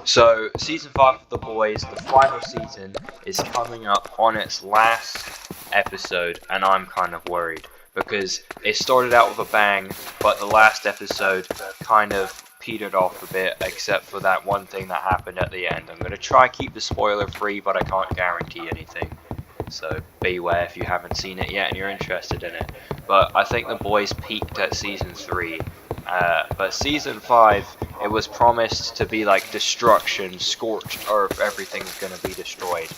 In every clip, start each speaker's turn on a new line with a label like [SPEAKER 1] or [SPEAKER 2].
[SPEAKER 1] So, season 5 of The Boys, the final season, is coming up on its last episode, and I'm kind of worried because it started out with a bang, but the last episode kind of petered off a bit, except for that one thing that happened at the end. I'm going to try keep the spoiler free, but I can't guarantee anything. So beware if you haven't seen it yet and you're interested in it. But I think The Boys peaked at season 3. But season 5, it was promised to be like destruction, scorched earth, everything's gonna be destroyed.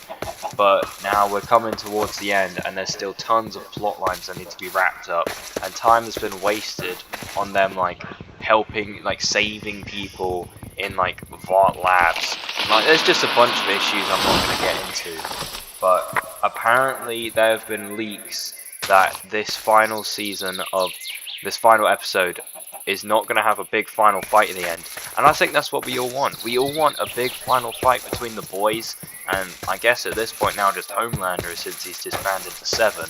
[SPEAKER 1] But now we're coming towards the end and there's still tons of plot lines that need to be wrapped up. And time has been wasted on them like helping, like saving people in like Vought labs. Like there's just a bunch of issues I'm not gonna get into. But apparently there have been leaks that this final season of this final episode is not going to have a big final fight in the end. And I think that's what we all want. We all want a big final fight between the boys, and I guess at this point now just Homelander, since he's disbanded to 7.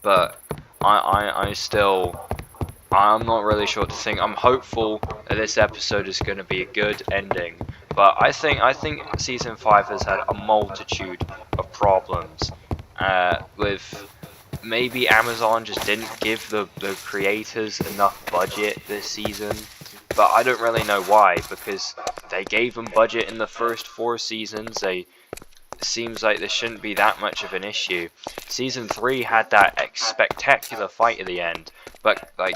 [SPEAKER 1] But I'm not really sure what to think. I'm hopeful that this episode is going to be a good ending. But I think season 5 has had a multitude of problems. With maybe Amazon just didn't give the creators enough budget this season. But I don't really know why, because they gave them budget in the first 4 seasons. It seems like this shouldn't be that much of an issue. Season 3 had that spectacular fight at the end. But like,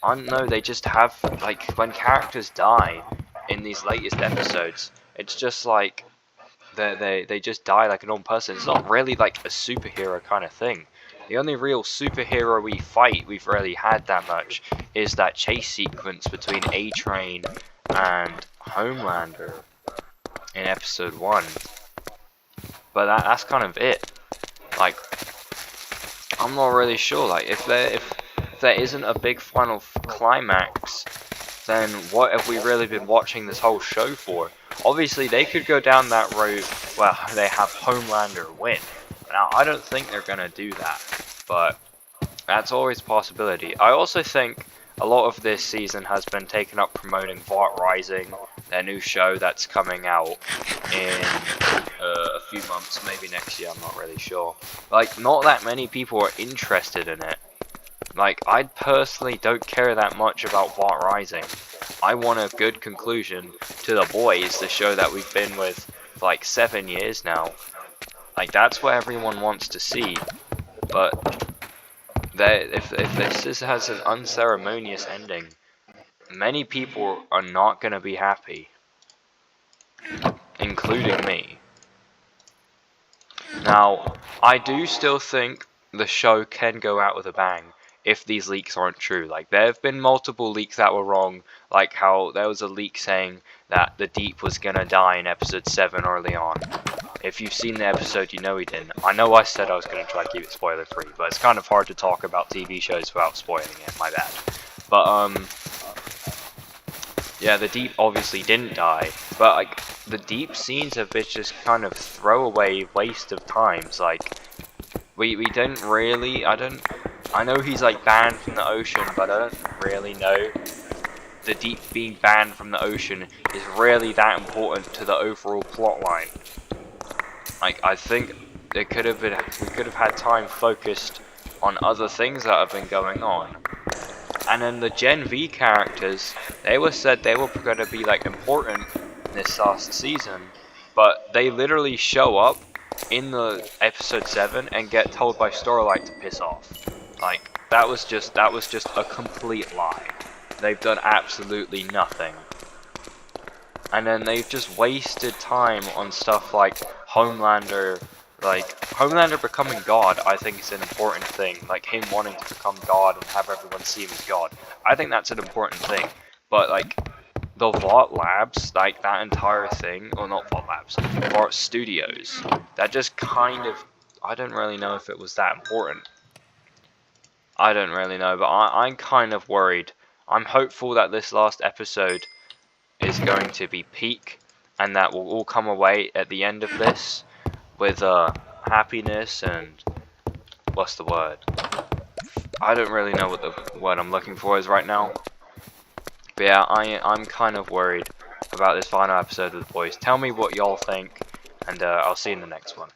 [SPEAKER 1] I don't know, they just have, like, when characters die in these latest episodes, it's just like they just die like a normal person. It's not really like a superhero kind of thing. The only real superhero we've really had that much is that chase sequence between A-Train and Homelander in episode 1. But that's kind of it. Like, I'm not really sure. Like, if there isn't a big final climax, then what have we really been watching this whole show for? Obviously, they could go down that route where they have Homelander win. Now, I don't think they're going to do that, but that's always a possibility. I also think a lot of this season has been taken up promoting Vought Rising, their new show that's coming out in a few months, maybe next year, I'm not really sure. Like, not that many people are interested in it. Like, I personally don't care that much about Vought Rising. I want a good conclusion to The Boys, the show that we've been with for like 7 years now. Like, that's what everyone wants to see. But if this has an unceremonious ending, many people are not going to be happy. Including me. Now, I do still think the show can go out with a bang if these leaks aren't true. Like, there have been multiple leaks that were wrong, like how there was a leak saying that the Deep was gonna die in episode 7 early on. If you've seen the episode, you know he didn't. I know I said I was gonna try to keep it spoiler free, but it's kind of hard to talk about TV shows without spoiling it, my bad. But, yeah, the Deep obviously didn't die, but, like, the Deep scenes have been just kind of throwaway waste of times. Like, we didn't really, I know he's like banned from the ocean, but I don't really know the Deep being banned from the ocean is really that important to the overall plot line. Like, I think we could have had time focused on other things that have been going on. And then the Gen V characters, they were said they were going to be like important in this last season, but they literally show up in the episode 7 and get told by Starlight to piss off. Like, that was just a complete lie. They've done absolutely nothing. And then they've just wasted time on stuff like Homelander. Like, Homelander becoming God, I think is an important thing. Like, him wanting to become God and have everyone see him as God. I think that's an important thing. But, like, the Vought Labs, like, that entire thing, or not Vought Labs, Vought Studios, that just kind of, I don't really know if it was that important. I don't really know, but I'm kind of worried. I'm hopeful that this last episode is going to be peak, and that we'll all come away at the end of this with happiness and what's the word? I don't really know what the word I'm looking for is right now. But yeah, I'm kind of worried about this final episode of The Boys. Tell me what y'all think, and I'll see you in the next one.